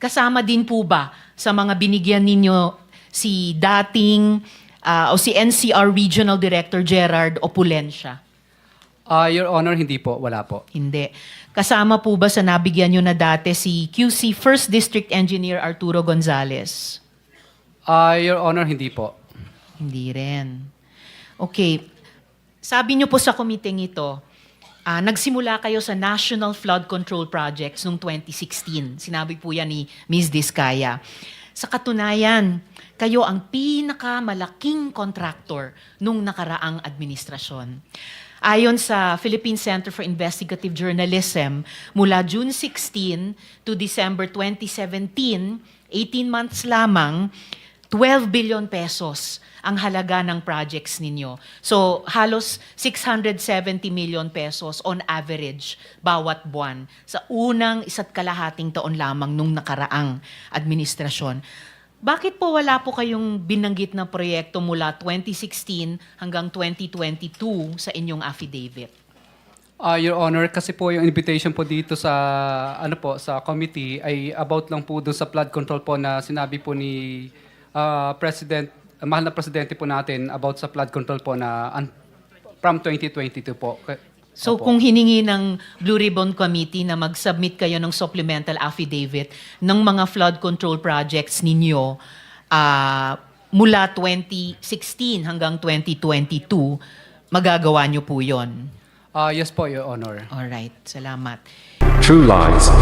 kasama din po ba sa mga binigyan ninyo si dating o si NCR Regional Director Gerard Opulencia? Your Honor, hindi po. Wala po. Hindi. Kasama po ba sa nabigyan nyo na dati si QC First District Engineer Arturo Gonzales? Your Honor, hindi po. Hindi rin. Okay. Sabi nyo po sa committee ito, nagsimula kayo sa National Flood Control Projects noong 2016. Sinabi po yan ni Ms. Diskaya. Sa katunayan, kayo ang pinakamalaking contractor nung nakaraang administrasyon. Ayon sa Philippine Center for Investigative Journalism, mula June 16 to December 2017, 18 months lamang, 12 billion pesos ang halaga ng projects ninyo. So, halos 670 million pesos on average bawat buwan sa unang isa't kalahating taon lamang nung nakaraang administrasyon. Bakit po wala po kayong binanggit na proyekto mula 2016 hanggang 2022 sa inyong affidavit? Your Honor, kasi po yung invitation po dito sa sa committee ay about lang po doon sa flood control po na sinabi po ni mahal na presidente po natin about sa flood control po na from 2022 po. So Opo. kung hiningi ng Blue Ribbon Committee na mag-submit kayo ng supplemental affidavit ng mga flood control projects ninyo mula 2016 hanggang 2022, magagawa nyo po yon. Yes po, Your Honor. Alright, salamat. True Lies.